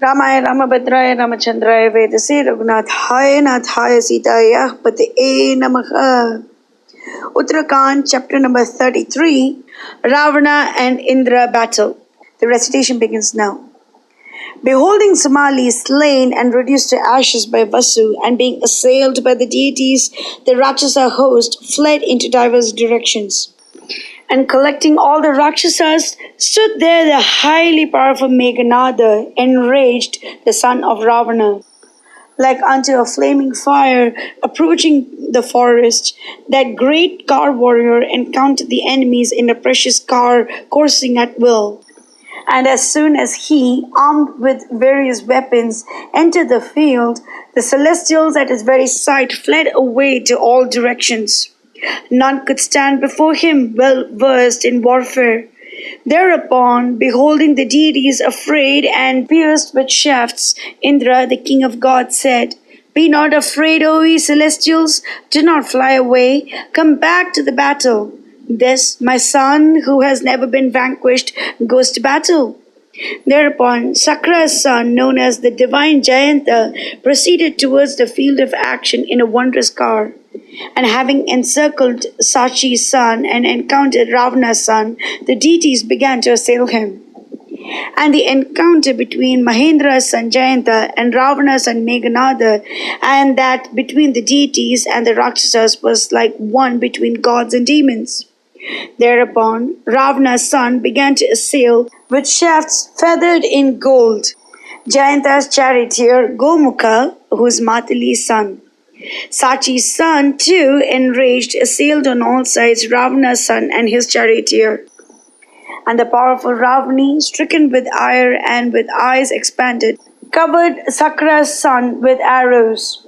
रामाय रामभद्राय रामचंद्राय वेदसे रघुनाथाय नाथाय सीताय पतये नमः. Uttarakhand, chapter number 33, Ravana and Indra battle. The recitation begins now. Beholding Somali slain and reduced to ashes by Vasu, and being assailed by the deities, the Rakshasa host fled into diverse directions. And collecting all the Rakshasas, stood there the highly powerful Meghanada, enraged, the son of Ravana. Like unto a flaming fire approaching the forest, that great car warrior encountered the enemies in a precious car coursing at will. And as soon as he, armed with various weapons, entered the field, the celestials at his very sight fled away to all directions. None could stand before him, well versed in warfare. Thereupon, beholding the deities afraid and pierced with shafts, Indra, the king of gods, said, "Be not afraid, O ye celestials, do not fly away, come back to the battle. This, my son, who has never been vanquished, goes to battle." Thereupon, Sakra's son, known as the divine Jayanta, proceeded towards the field of action in a wondrous car. And having encircled Sachi's son and encountered Ravana's son, the deities began to assail him. And the encounter between Mahendra's son Jayanta and Ravana's son Meghanada, and that between the deities and the Rakshasas, was like one between gods and demons. Thereupon, Ravana's son began to assail with shafts feathered in gold Jayanta's charioteer Gomukha, who is Matali's son. Sachi's son, too, enraged, assailed on all sides Ravana's son and his charioteer. And the powerful Ravani, stricken with ire and with eyes expanded, covered Sakra's son with arrows.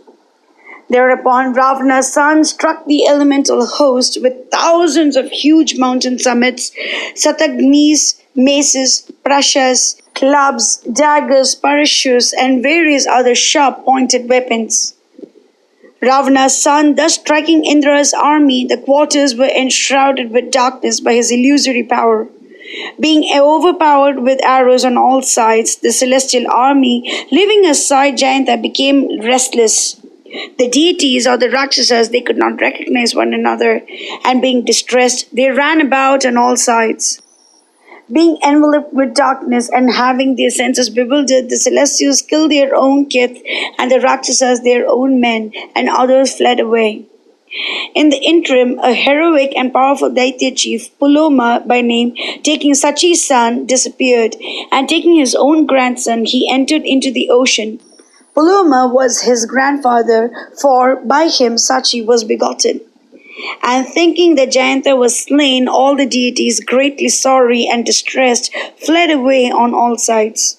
Thereupon Ravana's son struck the elemental host with thousands of huge mountain summits, satagnis, maces, prashas, clubs, daggers, parachutes, and various other sharp-pointed weapons. Ravana's son, thus striking Indra's army, the quarters were enshrouded with darkness by his illusory power. Being overpowered with arrows on all sides, the celestial army, leaving aside Jayanta, became restless. The deities or the Rakshasas, they could not recognize one another, and being distressed, they ran about on all sides. Being enveloped with darkness and having their senses bewildered, the celestials killed their own kith, and the Rakshasas their own men, and others fled away. In the interim, a heroic and powerful Daitya chief, Puloma by name, taking Sachi's son, disappeared, and taking his own grandson, he entered into the ocean. Puloma was his grandfather, for by him Sachi was begotten. And thinking that Jayanta was slain, all the deities, greatly sorry and distressed, fled away on all sides.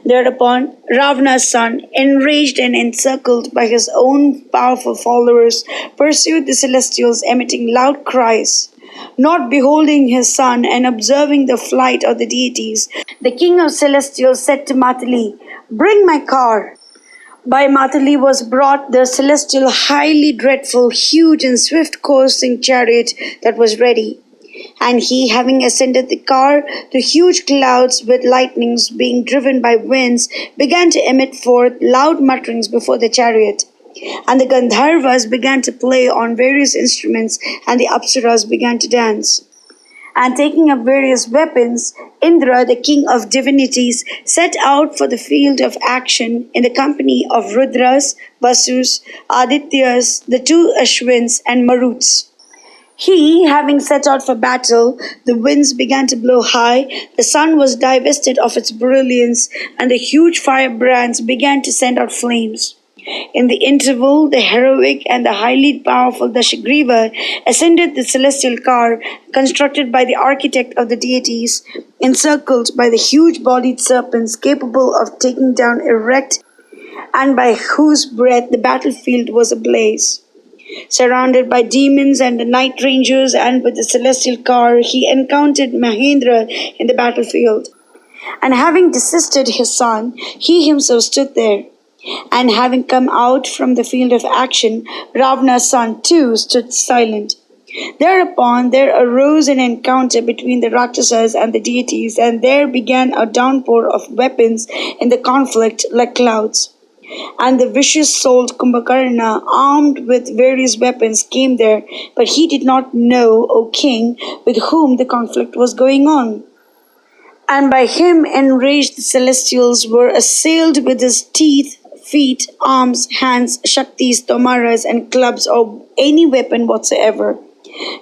Thereupon, Ravana's son, enraged and encircled by his own powerful followers, pursued the celestials, emitting loud cries. Not beholding his son and observing the flight of the deities, the king of celestials said to Matali, "Bring my car." By Matali was brought the celestial, highly dreadful, huge and swift coursing chariot that was ready. And he, having ascended the car, the huge clouds with lightnings being driven by winds began to emit forth loud mutterings before the chariot. And the Gandharvas began to play on various instruments, and the Apsaras began to dance. And taking up various weapons, Indra, the king of divinities, set out for the field of action in the company of Rudras, Vasus, Adityas, the two Ashwins, and Maruts. He, having set out for battle, the winds began to blow high, the sun was divested of its brilliance, and the huge firebrands began to send out flames. In the interval, the heroic and the highly powerful Dashagriva ascended the celestial car, constructed by the architect of the deities, encircled by the huge-bodied serpents capable of taking down erect, and by whose breath the battlefield was ablaze. Surrounded by demons and the night rangers, and with the celestial car, he encountered Mahendra in the battlefield. And having desisted his son, he himself stood there. And having come out from the field of action, Ravana's son too stood silent. Thereupon there arose an encounter between the Rakshasas and the deities, and there began a downpour of weapons in the conflict like clouds. And the vicious-souled Kumbhakarna, armed with various weapons, came there, but he did not know, O king, with whom the conflict was going on. And by him enraged the celestials were assailed with his teeth, feet, arms, hands, shaktis, tomaras, and clubs, or any weapon whatsoever.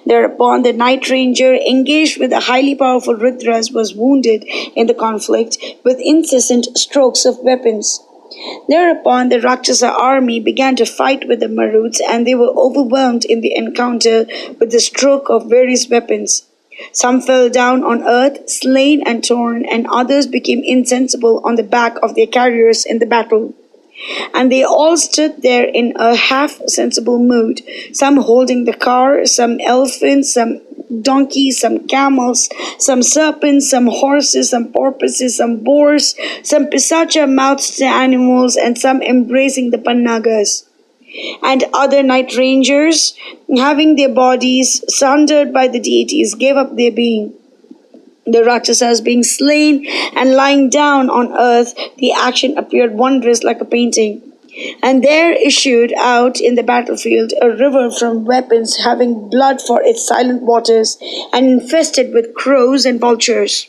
Thereupon the Night Ranger, engaged with the highly powerful Rudras, was wounded in the conflict with incessant strokes of weapons. Thereupon the Rakshasa army began to fight with the Maruts, and they were overwhelmed in the encounter with the stroke of various weapons. Some fell down on earth, slain and torn, and others became insensible on the back of their carriers in the battle. And they all stood there in a half-sensible mood, some holding the car, some elephants, some donkeys, some camels, some serpents, some horses, some porpoises, some boars, some pisacha-mouthed animals, and some embracing the pannagas. And other night rangers, having their bodies sundered by the deities, gave up their being. The Rakshasas being slain and lying down on earth, the action appeared wondrous like a painting. And there issued out in the battlefield a river from weapons, having blood for its silent waters, and infested with crows and vultures.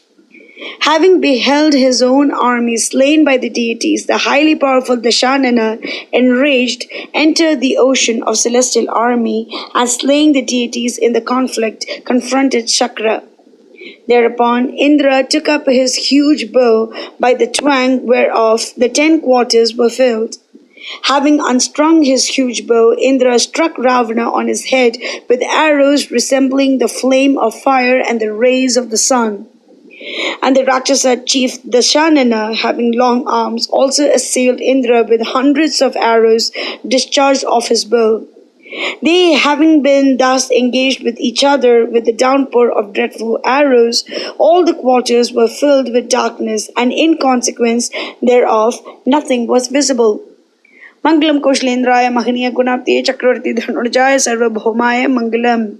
Having beheld his own army slain by the deities, the highly powerful Dashanana, enraged, entered the ocean of celestial army, and slaying the deities in the conflict, confronted Shakra. Thereupon Indra took up his huge bow, by the twang whereof the 10 quarters were filled. Having unstrung his huge bow, Indra struck Ravana on his head with arrows resembling the flame of fire and the rays of the sun. And the Rakshasa chief Dashanana, having long arms, also assailed Indra with hundreds of arrows discharged off his bow. They, having been thus engaged with each other with the downpour of dreadful arrows, all the quarters were filled with darkness, and in consequence thereof nothing was visible. Mangalam Koshalendraya Mahaniya Gunaptiye Chakravarti Dhanurjaya Sarvabhaumaya Mangalam.